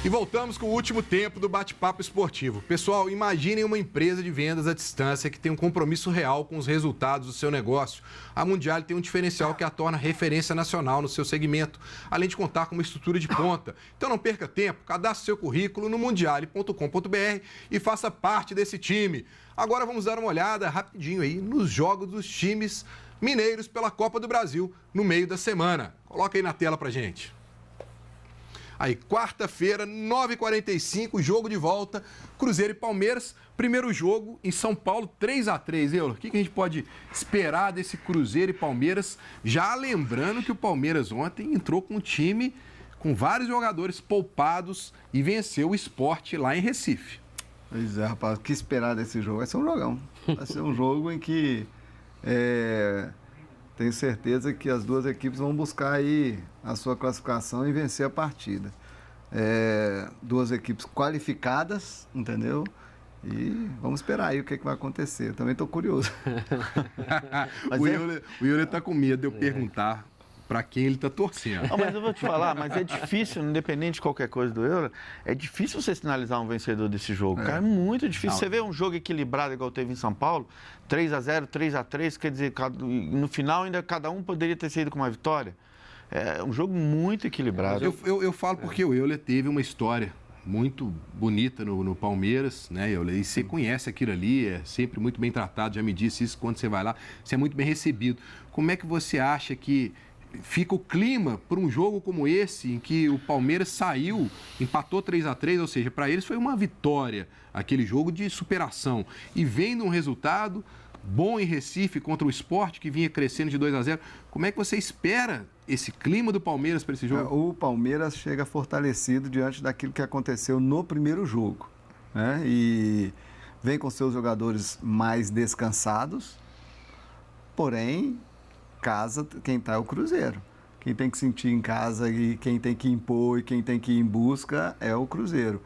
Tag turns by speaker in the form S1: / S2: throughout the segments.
S1: E voltamos com o último tempo do bate-papo esportivo. Pessoal, imaginem uma empresa de vendas à distância que tem um compromisso real com os resultados do seu negócio. A Mundial tem um diferencial que a torna referência nacional no seu segmento, além de contar com uma estrutura de ponta. Então não perca tempo, cadastre seu currículo no mundiale.com.br e faça parte desse time. Agora vamos dar uma olhada rapidinho aí nos jogos dos times mineiros pela Copa do Brasil no meio da semana. Coloca aí na tela pra gente. Aí, quarta-feira, 9h45, jogo de volta, Cruzeiro e Palmeiras. Primeiro jogo em São Paulo, 3-3. Euler, o que a gente pode esperar desse Cruzeiro e Palmeiras? Já lembrando que o Palmeiras ontem entrou com um time com vários jogadores poupados e venceu o Sport lá em Recife.
S2: Pois é, rapaz, o que esperar desse jogo? Vai ser um jogão. Vai ser um jogo em que tenho certeza que as duas equipes vão buscar aí a sua classificação e vencer a partida. Duas equipes qualificadas, entendeu? E vamos esperar aí o que vai acontecer. Também estou curioso.
S1: O Euler está com medo de eu perguntar para quem ele está torcendo.
S3: Mas eu vou te falar, mas é difícil, independente de qualquer coisa do Euler, é difícil você sinalizar um vencedor desse jogo, cara, é muito difícil. Não. Você vê um jogo equilibrado igual teve em São Paulo, 3-0, 3-3, quer dizer, no final ainda cada um poderia ter saído com uma vitória. É um jogo muito equilibrado.
S1: Eu falo porque o Euler teve uma história muito bonita no Palmeiras, né, Euler? E você conhece aquilo ali, é sempre muito bem tratado, já me disse isso quando você vai lá, você é muito bem recebido. Como é que você acha que fica o clima para um jogo como esse, em que o Palmeiras saiu, empatou 3-3, ou seja, para eles foi uma vitória, aquele jogo de superação. E vendo um resultado bom em Recife contra o Sport, que vinha crescendo de 2-0, como é que você espera esse clima do Palmeiras para esse jogo?
S2: O Palmeiras chega fortalecido diante daquilo que aconteceu no primeiro jogo, né? E vem com seus jogadores mais descansados, porém casa quem está é o Cruzeiro. Quem tem que sentir em casa e quem tem que impor e quem tem que ir em busca é o Cruzeiro.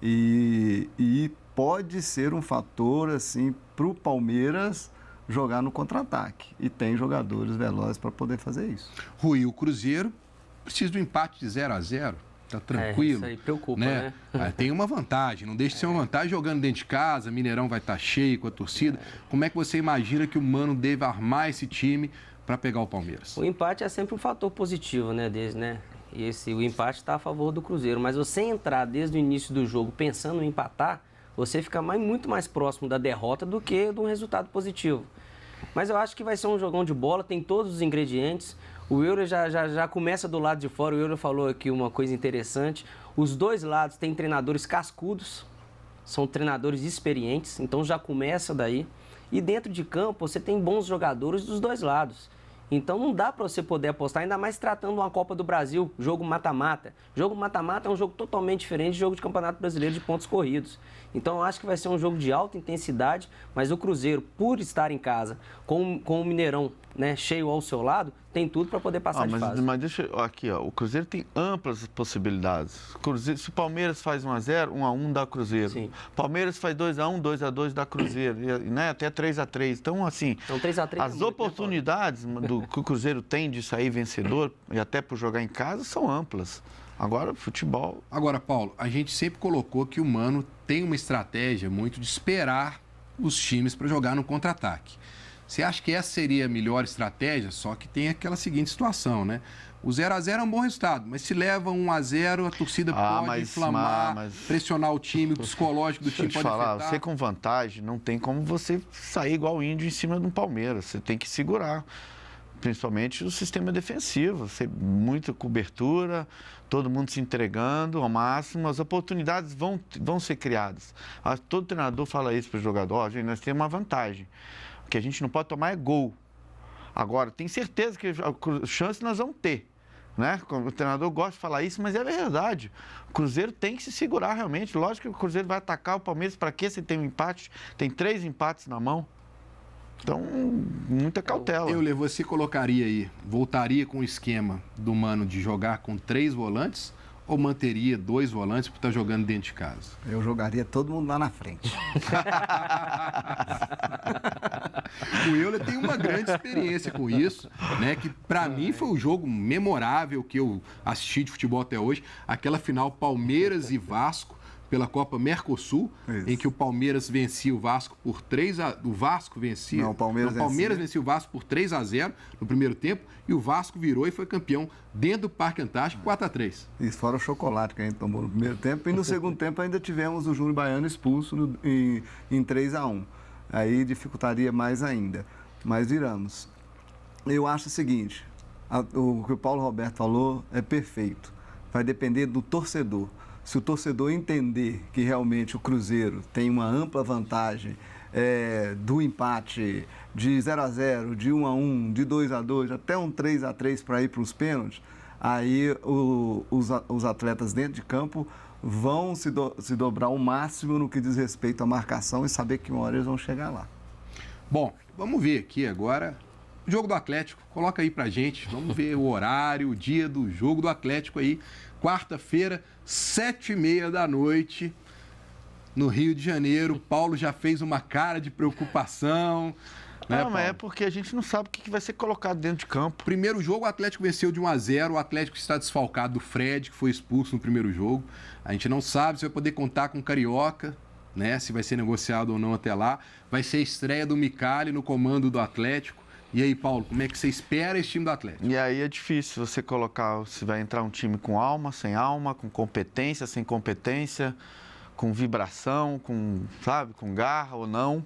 S2: E pode ser um fator assim para o Palmeiras jogar no contra-ataque. E tem jogadores velozes para poder fazer isso.
S1: Rui, o Cruzeiro precisa do empate de 0-0. Tá tranquilo.
S4: Isso aí preocupa, né?
S1: Tem uma vantagem, não deixa de ser uma vantagem jogando dentro de casa, Mineirão vai estar cheio com a torcida. Como é que você imagina que o Mano deve armar esse time para pegar o Palmeiras?
S4: O empate é sempre um fator positivo, né, E o empate está a favor do Cruzeiro, mas você entrar desde o início do jogo pensando em empatar, você fica muito mais próximo da derrota do que de um resultado positivo. Mas eu acho que vai ser um jogão de bola, tem todos os ingredientes. O Euler já começa do lado de fora, o Euler falou aqui uma coisa interessante. Os dois lados têm treinadores cascudos, são treinadores experientes, então já começa daí. E dentro de campo você tem bons jogadores dos dois lados. Então não dá para você poder apostar, ainda mais tratando uma Copa do Brasil, jogo mata-mata. Jogo mata-mata é um jogo totalmente diferente de jogo de Campeonato Brasileiro de pontos corridos. Então eu acho que vai ser um jogo de alta intensidade, mas o Cruzeiro, por estar em casa, com o Mineirão, né, cheio ao seu lado, tem tudo para poder passar de fase.
S3: Mas deixa aqui, ó, o Cruzeiro tem amplas possibilidades. Cruzeiro, se o Palmeiras faz 1-0, 1-1 dá Cruzeiro. Sim. Palmeiras faz 2-1, 2-2 dá Cruzeiro, né, até 3-3. Então, assim,
S4: então, 3-3
S3: as oportunidades que o Cruzeiro tem de sair vencedor e até por jogar em casa são amplas. Agora, futebol...
S1: Agora, Paulo, a gente sempre colocou que o Mano tem uma estratégia muito de esperar os times para jogar no contra-ataque. Você acha que essa seria a melhor estratégia? Só que tem aquela seguinte situação, né? O 0-0 é um bom resultado, mas se leva 1-0, a torcida pode inflamar, pressionar o time, o psicológico do time pode afetar.
S3: Você com vantagem, não tem como você sair igual o Índio em cima de um Palmeiras. Você tem que segurar, principalmente o sistema defensivo. Muita cobertura, todo mundo se entregando ao máximo, as oportunidades vão ser criadas. Todo treinador fala isso para o jogador, gente, nós temos uma vantagem. O que a gente não pode tomar é gol. Agora, tem certeza que a chance nós vamos ter, né? O treinador gosta de falar isso, mas é verdade. O Cruzeiro tem que se segurar realmente. Lógico que o Cruzeiro vai atacar o Palmeiras. Para que se tem um empate? Tem 3 empates na mão. Então, muita cautela.
S1: Euler, você colocaria aí, voltaria com o esquema do Mano de jogar com 3 volantes ou manteria 2 volantes por estar jogando dentro de casa?
S2: Eu jogaria todo mundo lá na frente.
S1: O Euler tem uma grande experiência com isso, né? Que para mim foi o jogo memorável que eu assisti de futebol até hoje. Aquela final Palmeiras e Vasco pela Copa Mercosul, em que o Palmeiras vencia o Vasco por 3-0. O Vasco vencia.
S2: Não, o Palmeiras
S1: vencia o Vasco por 3-0 no primeiro tempo e o Vasco virou e foi campeão dentro do Parque Antártico 4-3.
S2: Isso, fora o chocolate que a gente tomou no primeiro tempo. E no segundo tempo ainda tivemos o Júnior Baiano expulso em 3-1. Aí dificultaria mais ainda. Mas viramos. Eu acho o seguinte, o que o Paulo Roberto falou é perfeito. Vai depender do torcedor. Se o torcedor entender que realmente o Cruzeiro tem uma ampla vantagem do empate de 0-0, de 1-1, de 2-2, até um 3-3 para ir para os pênaltis, aí os atletas dentro de campo vão se dobrar ao máximo no que diz respeito à marcação e saber que uma hora eles vão chegar lá.
S1: Bom, vamos ver aqui agora o jogo do Atlético. Coloca aí pra gente, vamos ver o horário, o dia do jogo do Atlético aí. Quarta-feira, 7h30 da noite, no Rio de Janeiro. Paulo já fez uma cara de preocupação. Né,
S3: não, mas é porque a gente não sabe o que vai ser colocado dentro de campo.
S1: Primeiro jogo, o Atlético venceu de 1-0. O Atlético está desfalcado do Fred, que foi expulso no primeiro jogo. A gente não sabe se vai poder contar com o Carioca, né? Se vai ser negociado ou não até lá. Vai ser a estreia do Micali no comando do Atlético. E aí, Paulo, como é que você espera esse time do Atlético?
S3: E aí é difícil você colocar se vai entrar um time com alma, sem alma, com competência, sem competência, com vibração, com garra ou não.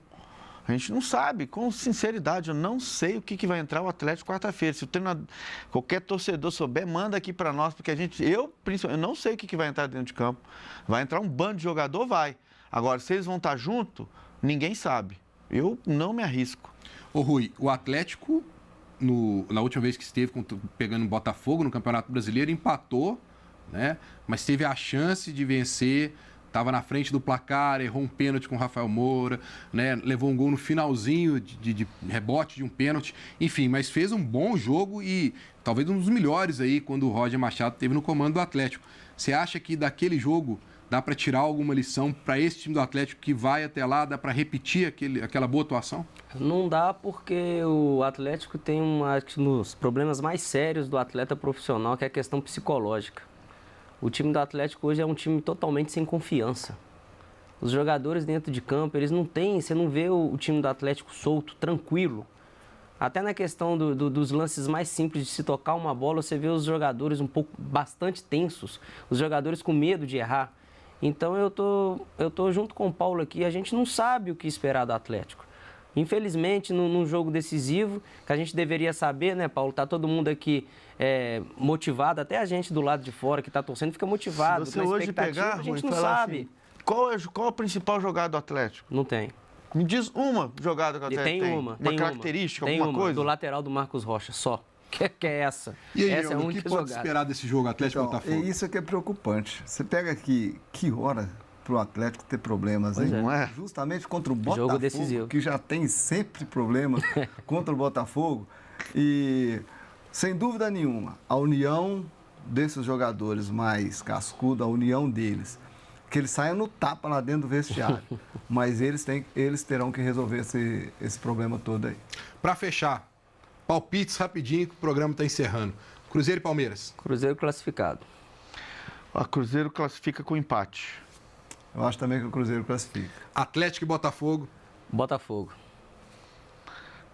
S3: A gente não sabe, com sinceridade, eu não sei o que vai entrar o Atlético quarta-feira. Se o treinador, qualquer torcedor souber, manda aqui para nós, porque eu não sei o que vai entrar dentro de campo. Vai entrar um bando de jogador? Vai. Agora, se eles vão estar junto, ninguém sabe. Eu não me arrisco.
S1: Ô Rui, o Atlético, na última vez que esteve pegando o Botafogo no Campeonato Brasileiro, empatou, né? Mas teve a chance de vencer, estava na frente do placar, errou um pênalti com o Rafael Moura, né? Levou um gol no finalzinho de rebote de um pênalti. Enfim, mas fez um bom jogo e talvez um dos melhores aí quando o Roger Machado esteve no comando do Atlético. Você acha que daquele jogo dá para tirar alguma lição para esse time do Atlético que vai até lá? Dá para repetir aquela boa atuação?
S4: Não dá porque o Atlético tem um dos problemas mais sérios do atleta profissional, que é a questão psicológica. O time do Atlético hoje é um time totalmente sem confiança. Os jogadores dentro de campo, eles não têm, você não vê o time do Atlético solto, tranquilo. Até na questão dos lances mais simples de se tocar uma bola, você vê os jogadores bastante tensos, os jogadores com medo de errar. Então eu tô junto com o Paulo aqui, a gente não sabe o que esperar do Atlético. Infelizmente, num jogo decisivo, que a gente deveria saber, né, Paulo? Tá todo mundo aqui motivado, até a gente do lado de fora que está torcendo fica motivado.
S3: Se você hoje pegar,
S4: a gente não sabe.
S3: Assim, qual é a principal jogada do Atlético?
S4: Não tem.
S3: Me diz uma jogada que o Atlético tem. Uma característica, alguma coisa?
S4: Do lateral do Marcos Rocha, só. Que é essa.
S1: E aí,
S4: essa é a
S1: o
S4: única
S1: que pode
S4: jogada.
S1: esperar desse jogo Atlético Botafogo?
S2: Isso é que é preocupante. Você pega aqui, que hora para o Atlético ter problemas, hein?
S3: Não é?
S2: Justamente contra o Botafogo,
S4: jogo decisivo,
S2: que já tem sempre problemas contra o Botafogo. E, sem dúvida nenhuma, a união desses jogadores mais cascudos, a união deles, que eles saiam no tapa lá dentro do vestiário. Mas eles terão que resolver esse problema todo aí.
S1: Para fechar, palpites rapidinho que o programa está encerrando. Cruzeiro e Palmeiras.
S4: Cruzeiro classificado.
S3: O Cruzeiro classifica com empate.
S2: Eu acho também que o Cruzeiro classifica.
S1: Atlético e Botafogo.
S4: Botafogo.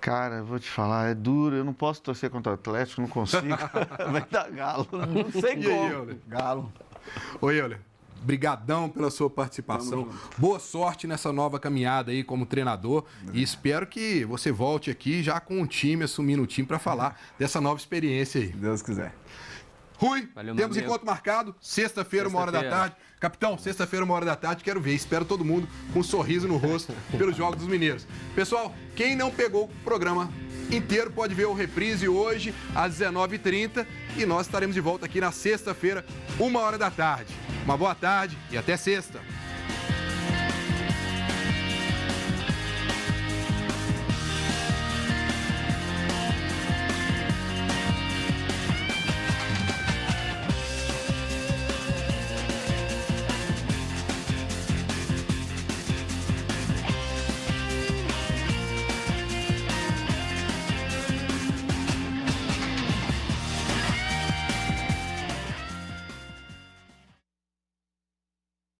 S3: Cara, eu vou te falar, é duro. Eu não posso torcer contra o Atlético, não consigo. Vai dar Galo. Não sei como.
S1: Aí, Euler?
S2: Galo.
S1: Oi, Euler. Brigadão pela sua participação. Boa sorte nessa nova caminhada aí como treinador. E espero que você volte aqui já com o time, assumindo o time, para falar dessa nova experiência aí.
S2: Se Deus quiser.
S1: Rui,
S4: Valeu,
S1: temos encontro marcado, sexta-feira, 1h da tarde. Capitão, sexta-feira, 1h da tarde, quero ver. Espero todo mundo com um sorriso no rosto pelos Jogos dos Mineiros. Pessoal, quem não pegou o programa inteiro pode ver o reprise hoje às 19h30 e nós estaremos de volta aqui na sexta-feira, 1h da tarde. Uma boa tarde e até sexta.